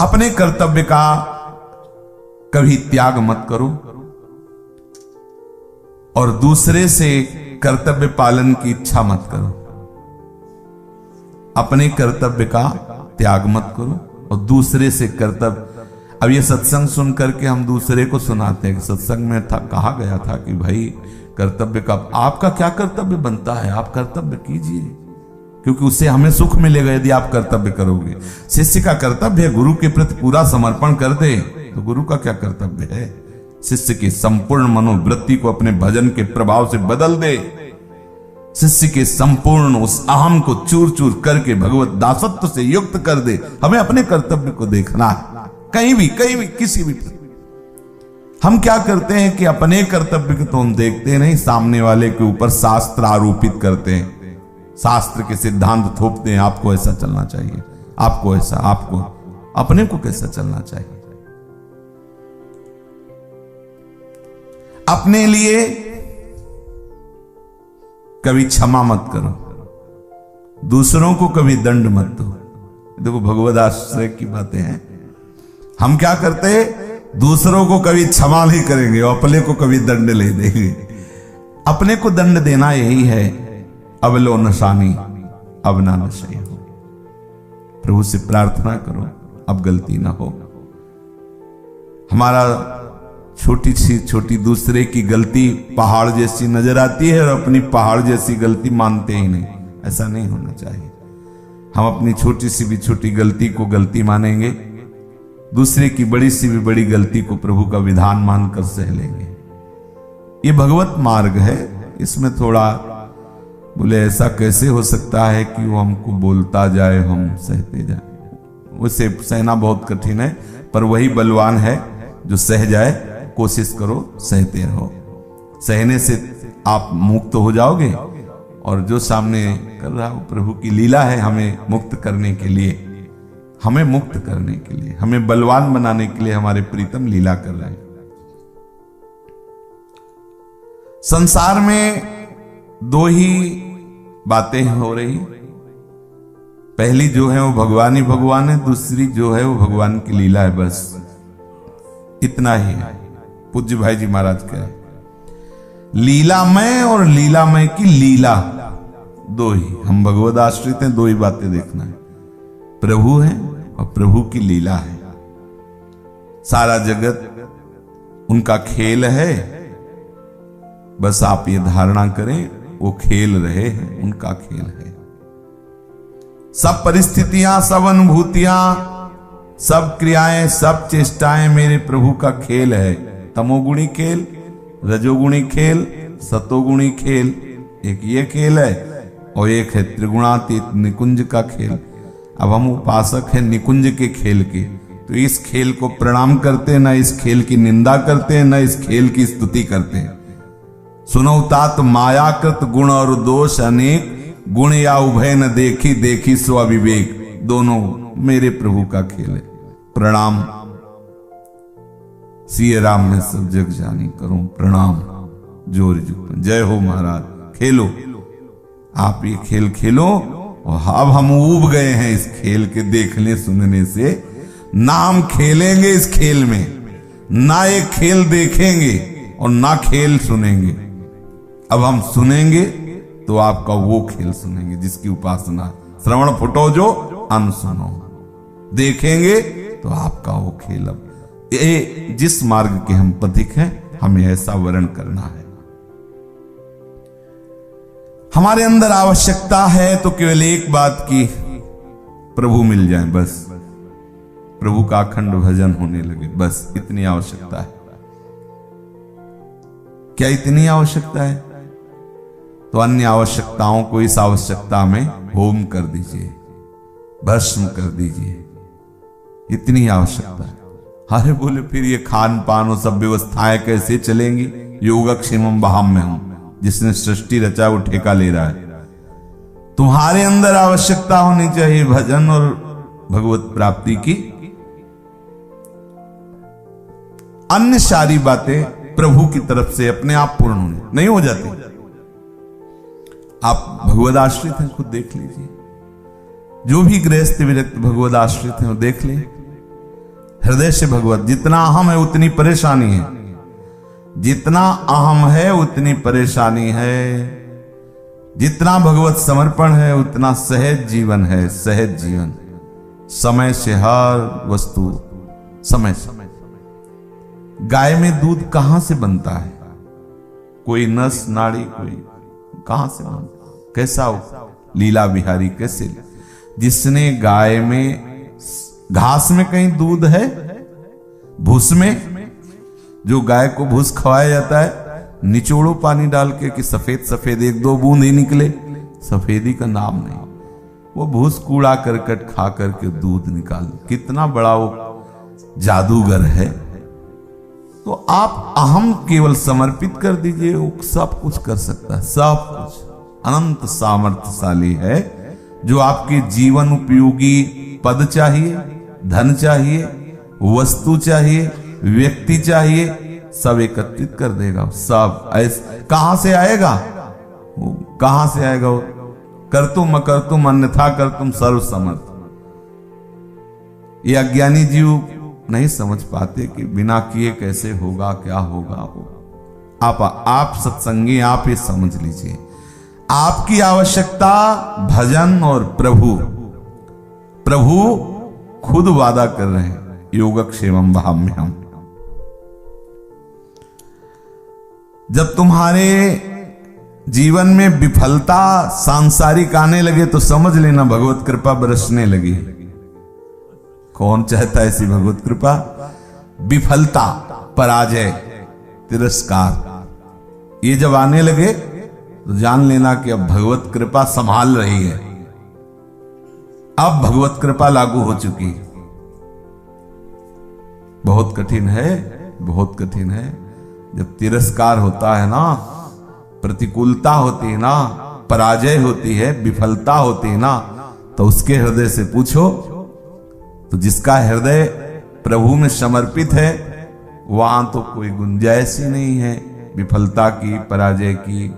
अपने कर्तव्य का कभी त्याग मत करो और दूसरे से कर्तव्य पालन की इच्छा मत करो। अपने कर्तव्य का त्याग मत करो और दूसरे से कर्तव्य। अब ये सत्संग सुन करके हम दूसरे को सुनाते हैं कि सत्संग में था, कहा गया था कि भाई कर्तव्य का, आपका क्या कर्तव्य बनता है, आप कर्तव्य कीजिए, क्योंकि उससे हमें सुख मिलेगा यदि आप कर्तव्य करोगे। शिष्य का कर्तव्य है गुरु के प्रति पूरा समर्पण कर दे, तो गुरु का क्या कर्तव्य है, शिष्य की संपूर्ण मनोवृत्ति को अपने भजन के प्रभाव से बदल दे, शिष्य के संपूर्ण उस अहम को चूर चूर करके भगवत दासत्व से युक्त कर दे। हमें अपने कर्तव्य को देखना है, कहीं भी किसी भी। हम क्या करते हैं कि अपने कर्तव्य को तो हम देखते नहीं, सामने वाले के ऊपर शास्त्र आरोपित करते हैं, शास्त्र के सिद्धांत थोपते हैं, आपको ऐसा चलना चाहिए, आपको ऐसा, आपको अपने को कैसा चलना चाहिए। अपने लिए कभी क्षमा मत करो, दूसरों को कभी दंड मत दो। देखो भगवद आश्रय की बातें हैं। हम क्या करते हैं, दूसरों को कभी क्षमा नहीं करेंगे और अपने को कभी दंड ले देंगे। अपने को दंड देना यही है, अब लो नशानी अब ना नशे हो। प्रभु से प्रार्थना करो अब गलती ना हो। हमारा छोटी सी छोटी दूसरे की गलती पहाड़ जैसी नजर आती है और अपनी पहाड़ जैसी गलती मानते ही नहीं। ऐसा नहीं होना चाहिए। हम अपनी छोटी सी भी छोटी गलती को गलती मानेंगे, दूसरे की बड़ी सी भी बड़ी गलती को प्रभु का विधान मानकर सह लेंगे। ये भगवत मार्ग है। इसमें थोड़ा बोले ऐसा कैसे हो सकता है कि वो हमको बोलता जाए हम सहते जाए, उसे सहना बहुत कठिन है, पर वही बलवान है जो सह जाए। कोशिश करो, सहते रहो, सहने से आप मुक्त हो जाओगे। और जो सामने कर रहा हो प्रभु की लीला है, हमें मुक्त करने के लिए, हमें मुक्त करने के लिए, हमें बलवान बनाने के लिए हमारे प्रीतम लीला कर रहे हैं। संसार में दो ही बातें हो रही, पहली जो है वो भगवान ही भगवान है, दूसरी जो है वो भगवान की लीला है, बस इतना ही है। पूज्य भाई जी महाराज कह रहे लीलामय और लीलामय की लीला दो ही। हम भगवद आश्रित हैं, दो ही बातें देखना है, प्रभु है और प्रभु की लीला है। सारा जगत उनका खेल है, बस आप ये धारणा करें वो खेल रहे हैं, उनका खेल है। सब परिस्थितियां, सब अनुभूतियां, सब क्रियाएं, सब चेष्टाएं मेरे प्रभु का खेल है। तमोगुणी खेल, रजोगुणी खेल, सतोगुणी खेल, एक ये खेल है और एक है त्रिगुणातीत निकुंज का खेल। अब हम उपासक हैं निकुंज के खेल के, तो इस खेल को प्रणाम करते हैं, ना इस खेल की निंदा करते हैं, ना इस खेल की स्तुति करते हैं। सुनो तात मायाकृत गुण और दोष अनेक, गुण या उभय न देखी, देखी स्व विवेक। दोनों मेरे प्रभु का खेल है। प्रणाम सिय राम में सब जग जानी, करूं प्रणाम जोर जुग। जय हो महाराज, खेलो आप ये खेल खेलो। और अब हम ऊब गए हैं इस खेल के देखने सुनने से। ना हम खेलेंगे इस खेल में, ना ये खेल देखेंगे और ना खेल सुनेंगे। अब हम सुनेंगे तो आपका वो खेल सुनेंगे जिसकी उपासना। श्रवण फुटो जो अन सुनो, देखेंगे तो आपका वो खेल। अब ये जिस मार्ग के हम पथिक हैं, हमें ऐसा वर्ण करना है। हमारे अंदर आवश्यकता है तो केवल एक बात की, प्रभु मिल जाए, बस प्रभु का अखंड भजन होने लगे, बस इतनी आवश्यकता है। क्या इतनी आवश्यकता है? तो अन्य आवश्यकताओं को इस आवश्यकता में होम कर दीजिए, भस्म कर दीजिए, इतनी आवश्यकता है। अरे बोले फिर ये खान पान और सब व्यवस्थाएं कैसे चलेंगी? योगक्षेमम वहाम में हूं, जिसने सृष्टि रचा वो ठेका ले रहा है। तुम्हारे अंदर आवश्यकता होनी चाहिए भजन और भगवत प्राप्ति की। अन्य सारी बातें प्रभु की तरफ से अपने आप पूर्ण होनी नहीं हो जाती। आप भगवद आश्रित हैं, खुद देख लीजिए। जो भी गृहस्थ विरक्त भगवद आश्रित हैं वो देख लें। हृदय से भगवत। जितना अहम है उतनी परेशानी है, जितना अहम है उतनी परेशानी है, जितना भगवत समर्पण है उतना सहज जीवन है, सहज जीवन। समय से हर वस्तु समय से। गाय में दूध कहां से बनता है? कोई नस नाड़ी कोई कहां से बनता? कैसा हो? लीला बिहारी कैसे? जिसने गाय में घास में कहीं दूध है, भूस में जो गाय को भूस खवाया जाता है, निचोड़ो पानी डाल के कि सफेद सफेद एक दो बूंद ही निकले, सफेदी का नाम नहीं। वो भूस कूड़ा करकट खा करके दूध निकाल। कितना बड़ा वो जादूगर है। तो आप अहम केवल समर्पित कर दीजिए, वो सब कुछ कर सकता है, सब कुछ। अनंत सामर्थ्यशाली है, जो आपके जीवन उपयोगी पद चाहिए, धन चाहिए, वस्तु चाहिए, व्यक्ति चाहिए, सब एकत्रित कर देगा। सब ऐसे कहां से आएगा? वो कहां से आएगा? वो कर तुम अकर तुम अन्यथा कर तुम सर्व समर्थ। ये अज्ञानी जीव नहीं समझ पाते कि बिना किए कैसे होगा, क्या होगा। आप सत्संगी, आप ये समझ लीजिए, आपकी आवश्यकता भजन और प्रभु खुद वादा कर रहे हैं, योगक्षेमं वहाम्यहम्। जब तुम्हारे जीवन में विफलता सांसारिक आने लगे तो समझ लेना भगवत कृपा बरसने लगी। कौन चाहता है ऐसी भगवत कृपा? विफलता, पराजय, तिरस्कार ये जब आने लगे तो जान लेना कि अब भगवत कृपा संभाल रही है, अब भगवत कृपा लागू हो चुकी। बहुत कठिन है, बहुत कठिन है। जब तिरस्कार होता है ना, प्रतिकूलता होती है ना, पराजय होती है, विफलता होती है ना, तो उसके हृदय से पूछो। तो जिसका हृदय प्रभु में समर्पित है, वहां तो कोई गुंजाइश ही नहीं है विफलता की, पराजय की।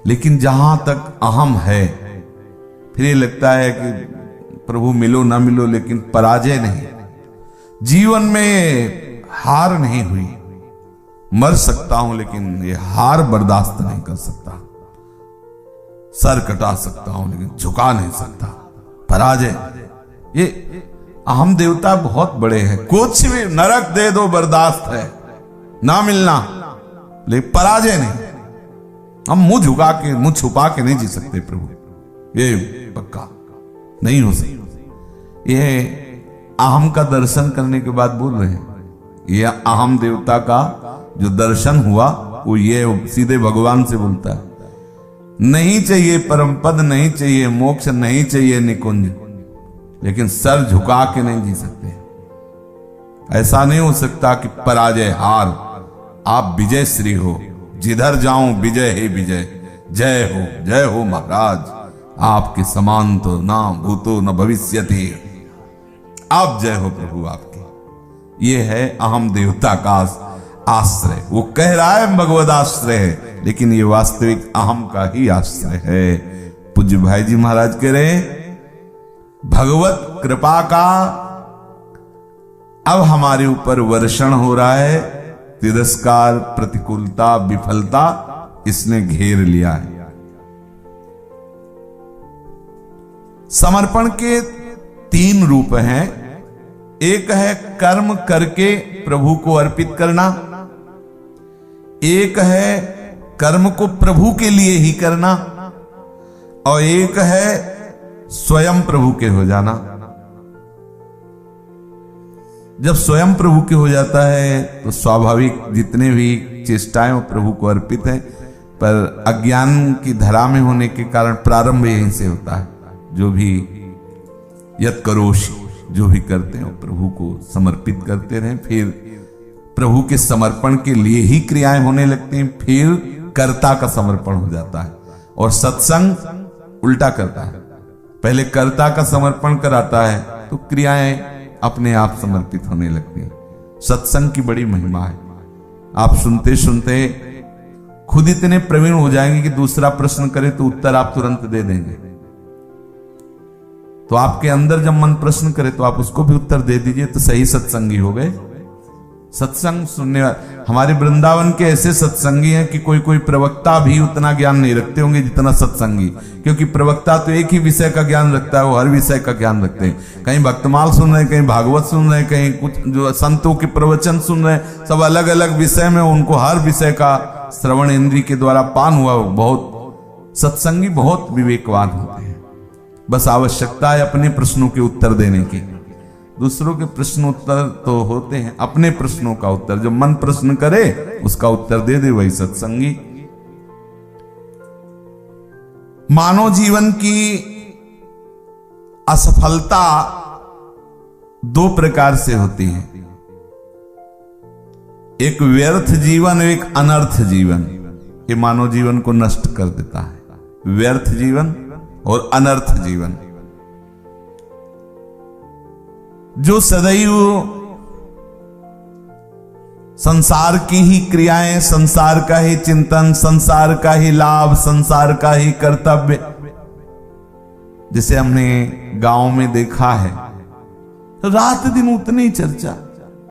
लेकिन जहां तक अहम है, फिर ये लगता है कि प्रभु मिलो ना मिलो, लेकिन पराजय नहीं। जीवन में हार नहीं हुई, मर सकता हूं लेकिन ये हार बर्दाश्त नहीं कर सकता। सर कटा सकता हूं लेकिन झुका नहीं सकता। पराजय, ये अहम देवता बहुत बड़े हैं। कुछ भी नरक दे दो बर्दाश्त है, ना मिलना, लेकिन पराजय नहीं। हम मुंह झुका के, मुंह छुपा के नहीं जी सकते प्रभु, ये पक्का नहीं हो सकता। ये अहम का दर्शन करने के बाद बोल रहे हैं, ये अहम देवता का जो दर्शन हुआ वो ये सीधे भगवान से बोलता है, नहीं चाहिए परम पद, नहीं चाहिए मोक्ष, नहीं चाहिए निकुंज, लेकिन सर झुका के नहीं जी सकते। ऐसा नहीं हो सकता कि पराजय, हार, आप विजय श्री हो। जिधर जाऊं विजय ही विजय, जय हो महाराज, आपके समान तो ना भूतो न भविष्यति। आप जय हो प्रभु आपकी। ये है अहम देवता का आश्रय। वो कह रहा है भगवद आश्रय है, लेकिन ये वास्तविक अहम का ही आश्रय है। पूज्य भाई जी महाराज कह रहे भगवत कृपा का अब हमारे ऊपर वर्षण हो रहा है। तिरस्कार, प्रतिकूलता, विफलता इसने घेर लिया है। समर्पण के 3 रूप हैं। एक है कर्म करके प्रभु को अर्पित करना, एक है कर्म को प्रभु के लिए ही करना, और एक है स्वयं प्रभु के हो जाना। जब स्वयं प्रभु के हो जाता है तो स्वाभाविक जितने भी चेष्टाएं वो प्रभु को अर्पित है, पर अज्ञान की धरा में होने के कारण प्रारंभ यहीं से होता है। जो भी यत् करोषि, जो भी करते हैं प्रभु को समर्पित करते रहें, फिर प्रभु के समर्पण के लिए ही क्रियाएं होने लगती हैं, फिर कर्ता का समर्पण हो जाता है। और सत्संग उल्टा करता है, पहले कर्ता का समर्पण कराता है तो क्रियाएं अपने आप समर्पित होने लगती हैं। सत्संग की बड़ी महिमा है। आप सुनते सुनते खुद इतने प्रवीण हो जाएंगे कि दूसरा प्रश्न करे तो उत्तर आप तुरंत दे देंगे। तो आपके अंदर जब मन प्रश्न करे तो आप उसको भी उत्तर दे दीजिए, तो सही सत्संगी हो गए। सत्संग सुनने वाले हमारे वृंदावन के ऐसे सत्संगी हैं कि कोई कोई प्रवक्ता भी उतना ज्ञान नहीं रखते होंगे जितना सत्संगी, क्योंकि प्रवक्ता तो एक ही विषय का ज्ञान रखता है, वो हर विषय का ज्ञान रखते हैं। कहीं भक्तमाल सुन रहे हैं, कहीं भागवत सुन रहे हैं, कहीं कुछ जो संतों के प्रवचन सुन रहे हैं, सब अलग अलग विषय में, उनको हर विषय का श्रवण इंद्रिय के द्वारा पान हुआ। बहुत सत्संगी बहुत विवेकवान होते हैं। बस आवश्यकता है अपने प्रश्नों के उत्तर देने की। दूसरों के प्रश्न उत्तर तो होते हैं, अपने प्रश्नों का उत्तर जो मन प्रश्न करे उसका उत्तर दे दे, वही सत्संगी। मानव जीवन की असफलता दो प्रकार से होती है, एक व्यर्थ जीवन, एक अनर्थ जीवन। ये मानव जीवन को नष्ट कर देता है, व्यर्थ जीवन और अनर्थ जीवन। जो सदैव संसार की ही क्रियाएं, संसार का ही चिंतन, संसार का ही लाभ, संसार का ही कर्तव्य, जिसे हमने गांव में देखा है, रात दिन उतनी चर्चा,